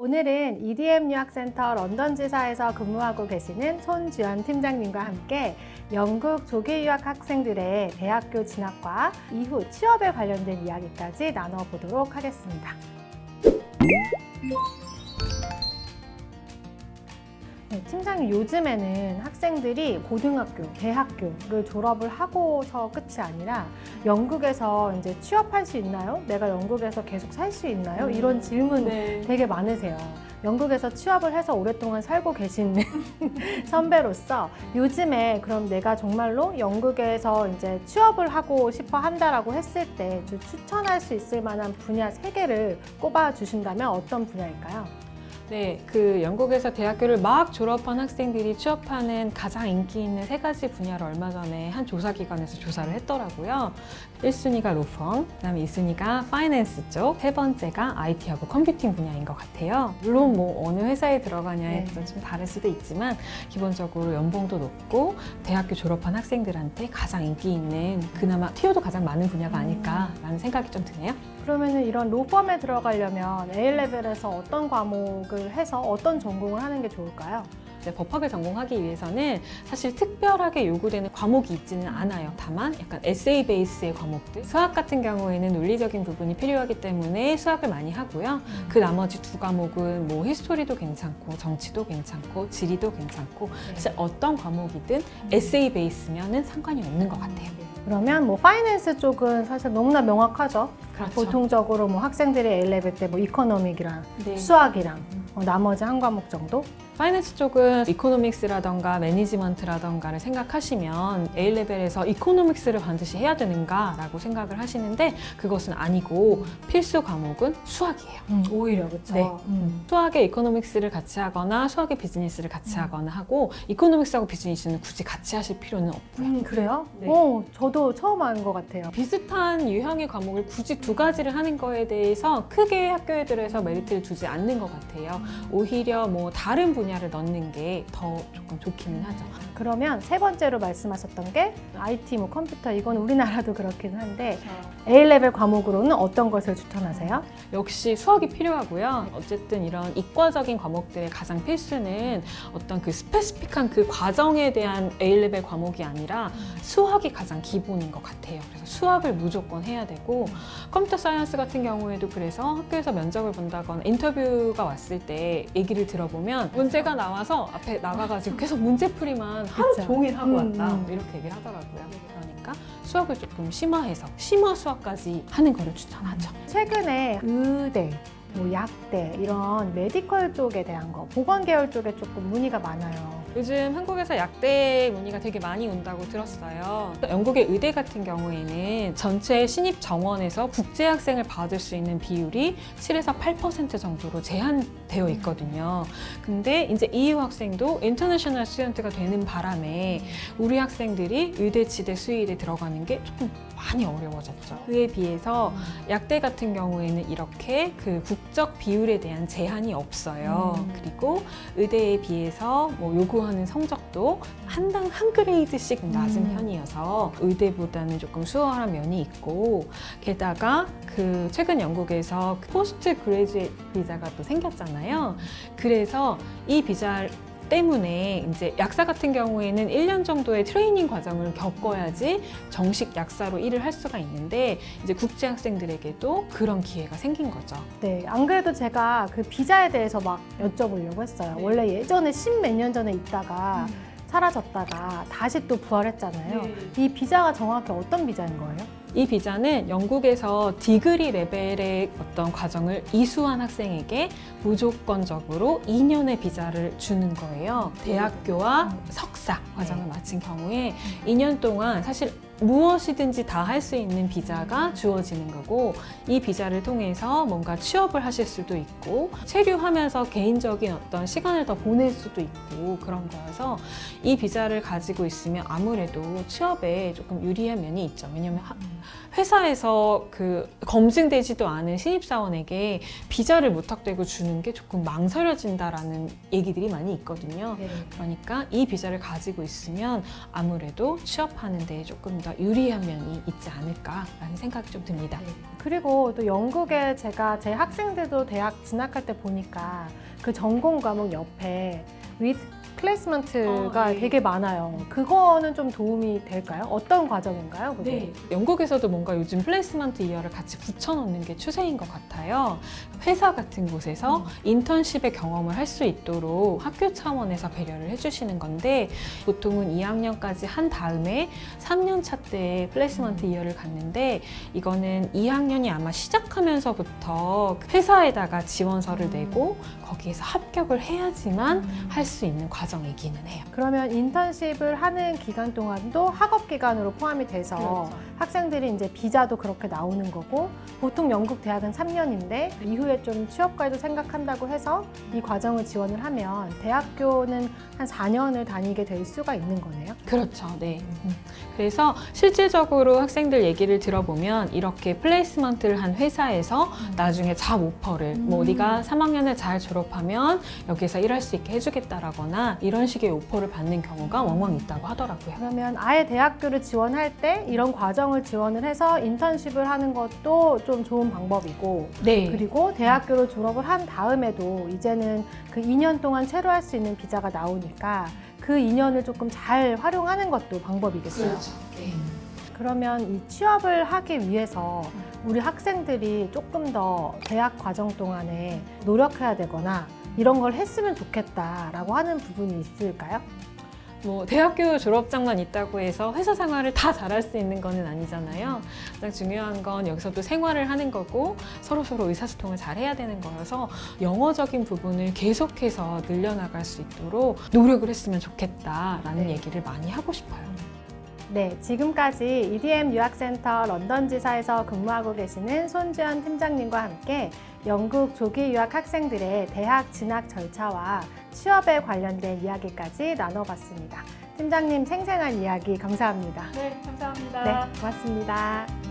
오늘은 EDM 유학센터 런던 지사에서 근무하고 계시는 손주연 팀장님과 함께 영국 조기 유학 학생들의 대학교 진학과 이후 취업에 관련된 이야기까지 나눠보도록 하겠습니다. 네, 팀장님, 요즘에는 학생들이 고등학교, 대학교를 졸업을 하고서 끝이 아니라 영국에서 이제 취업할 수 있나요? 내가 영국에서 계속 살 수 있나요? 이런 질문 되게 많으세요. 영국에서 취업을 해서 오랫동안 살고 계신 선배로서 요즘에 그럼 내가 정말로 영국에서 이제 취업을 하고 싶어 한다라고 했을 때 추천할 수 있을 만한 분야 3개를 꼽아 주신다면 어떤 분야일까요? 네, 영국에서 대학교를 막 졸업한 학생들이 취업하는 가장 인기 있는 3가지 분야를 얼마 전에 한 조사기관에서 조사를 했더라고요. 1순위가 로펌, 그다음에 2순위가 파이낸스 쪽, 3번째가 IT하고 컴퓨팅 분야인 것 같아요. 물론 뭐 어느 회사에 들어가냐에 따라 좀 다를 수도 있지만 기본적으로 연봉도 높고 대학교 졸업한 학생들한테 가장 인기 있는 그나마 티오도 가장 많은 분야가 아닐까라는 생각이 좀 드네요. 그러면 이런 로펌에 들어가려면 A레벨에서 어떤 과목을 해서 어떤 전공을 하는 게 좋을까요? 이제 법학을 전공하기 위해서는 사실 특별하게 요구되는 과목이 있지는 않아요. 다만 약간 에세이 베이스의 과목들, 수학 같은 경우에는 논리적인 부분이 필요하기 때문에 수학을 많이 하고요. 그 나머지 2과목은 뭐 히스토리도 괜찮고 정치도 괜찮고 지리도 괜찮고 사실 어떤 과목이든 에세이 베이스면은 상관이 없는 것 같아요. 그러면 뭐 파이낸스 쪽은 사실 너무나 명확하죠. 그렇죠. 보통적으로 뭐 학생들이 A레벨 때 뭐 이코노믹이랑 네. 수학이랑 나머지 한 과목 정도? 파이낸스 쪽은 이코노믹스라던가 매니지먼트라던가를 생각하시면 A레벨에서 이코노믹스를 반드시 해야 되는가라고 생각을 하시는데 그것은 아니고 필수 과목은 수학이에요. 오히려 그렇죠. 네. 수학에 이코노믹스를 같이 하거나 수학에 비즈니스를 같이 하거나 하고 이코노믹스하고 비즈니스는 굳이 같이 하실 필요는 없고요. 그래요? 네. 저도 처음 아는 것 같아요. 비슷한 유형의 과목을 굳이 2가지를 하는 거에 대해서 크게 학교들에서 메리트를 주지 않는 것 같아요. 오히려 뭐 다른 분야를 넣는 게 더 조금 좋기는 하죠. 그러면 3번째로 말씀하셨던 게 IT, 뭐 컴퓨터, 이건 우리나라도 그렇긴 한데 A레벨 과목으로는 어떤 것을 추천하세요? 역시 수학이 필요하고요. 어쨌든 이런 이과적인 과목들의 가장 필수는 어떤 그 스페시픽한 그 과정에 대한 A레벨 과목이 아니라 수학이 가장 기본인 것 같아요. 그래서 수학을 무조건 해야 되고 컴퓨터 사이언스 같은 경우에도 그래서 학교에서 면접을 본다거나 인터뷰가 왔을 때 얘기를 들어보면 문제가 나와서 앞에 나가가지고 계속 문제풀이만 하루 그쵸. 종일 하고 왔다 이렇게 얘기를 하더라고요. 그러니까 수학을 조금 심화해서 심화 수학까지 하는 거를 추천하죠. 최근에 의대, 뭐 약대 이런 메디컬 쪽에 대한 거, 보건 계열 쪽에 조금 문의가 많아요. 요즘 한국에서 약대 문의가 되게 많이 온다고 들었어요. 영국의 의대 같은 경우에는 전체 신입 정원에서 국제 학생을 받을 수 있는 비율이 7에서 8% 정도로 제한되어 있거든요. 근데 이제 EU 학생도 인터내셔널 스튜던트가 되는 바람에 우리 학생들이 의대, 지대, 수의대 들어가는 게 조금 많이 어려워졌죠. 그에 비해서 약대 같은 경우에는 이렇게 그 국적 비율에 대한 제한이 없어요. 그리고 의대에 비해서 뭐 요구하는 성적도 한당 한 그레이드씩 낮은 편이어서 의대보다는 조금 수월한 면이 있고 게다가 그 최근 영국에서 포스트 그레이주에이트 비자가 또 생겼잖아요. 그래서 이 비자 때문에 이제 약사 같은 경우에는 1년 정도의 트레이닝 과정을 겪어야지 정식 약사로 일을 할 수가 있는데 이제 국제 학생들에게도 그런 기회가 생긴 거죠. 네, 안 그래도 제가 그 비자에 대해서 막 여쭤보려고 했어요. 네. 원래 예전에 10몇 년 전에 있다가 사라졌다가 다시 또 부활했잖아요. 이 비자가 정확히 어떤 비자인 거예요? 이 비자는 영국에서 디그리 레벨의 어떤 과정을 이수한 학생에게 무조건적으로 2년의 비자를 주는 거예요. 대학교와 석사 과정을 마친 경우에 2년 동안 사실 무엇이든지 다 할 수 있는 비자가 주어지는 거고 이 비자를 통해서 뭔가 취업을 하실 수도 있고 체류하면서 개인적인 어떤 시간을 더 보낼 수도 있고 그런 거여서 이 비자를 가지고 있으면 아무래도 취업에 조금 유리한 면이 있죠. 왜냐하면 회사에서 그 검증되지도 않은 신입사원에게 비자를 무턱대고 주는 게 조금 망설여진다라는 얘기들이 많이 있거든요. 네. 그러니까 이 비자를 가지고 있으면 아무래도 취업하는 데 조금 더 유리한 면이 있지 않을까라는 생각이 좀 듭니다. 그리고 또 영국에 제가 제 학생들도 대학 진학할 때 보니까 그 전공 과목 옆에 with 플레이스먼트가 네. 되게 많아요. 그거는 좀 도움이 될까요? 어떤 과정인가요? 그게? 영국에서도 뭔가 요즘 플레이스먼트 이어를 같이 붙여놓는 게 추세인 것 같아요. 회사 같은 곳에서 인턴십의 경험을 할 수 있도록 학교 차원에서 배려를 해주시는 건데 보통은 2학년까지 한 다음에 3년 차 때 플레이스먼트 이어를 갔는데 이거는 2학년이 아마 시작하면서부터 회사에다가 지원서를 내고 거기에서 합격을 해야지만 할 수 있는 과정이기는 해요. 그러면 인턴십을 하는 기간 동안도 학업 기간으로 포함이 돼서 그렇죠. 학생들이 이제 비자도 그렇게 나오는 거고 보통 영국 대학은 3년인데 이후에 좀 취업까지도 생각한다고 해서 이 과정을 지원을 하면 대학교는 한 4년을 다니게 될 수가 있는 거네요. 그렇죠. 네. 그래서 실질적으로 학생들 얘기를 들어보면 이렇게 플레이스먼트를 한 회사에서 나중에 잡 오퍼를 뭐 네가 3학년을 잘 졸업하면 여기서 일할 수 있게 해주겠다라거나 이런 식의 오퍼를 받는 경우가 왕왕 있다고 하더라고요. 그러면 아예 대학교를 지원할 때 이런 과정을 지원을 해서 인턴십을 하는 것도 좀 좋은 방법이고 네. 그리고 대학교를 졸업을 한 다음에도 이제는 그 2년 동안 체류할 수 있는 비자가 나오니까 그 2년을 조금 잘 활용하는 것도 방법이겠어요. 네. 그러면 이 취업을 하기 위해서 우리 학생들이 조금 더 대학 과정 동안에 노력해야 되거나 이런 걸 했으면 좋겠다라고 하는 부분이 있을까요? 뭐 대학교 졸업장만 있다고 해서 회사 생활을 다 잘할 수 있는 거는 아니잖아요. 가장 중요한 건 여기서도 생활을 하는 거고 서로 의사소통을 잘 해야 되는 거여서 영어적인 부분을 계속해서 늘려나갈 수 있도록 노력을 했으면 좋겠다라는 네. 얘기를 많이 하고 싶어요. 네, 지금까지 EDM 유학센터 런던 지사에서 근무하고 계시는 손주연 팀장님과 함께 영국 조기 유학 학생들의 대학 진학 절차와 취업에 관련된 이야기까지 나눠봤습니다. 팀장님 생생한 이야기 감사합니다. 네, 감사합니다. 네, 고맙습니다.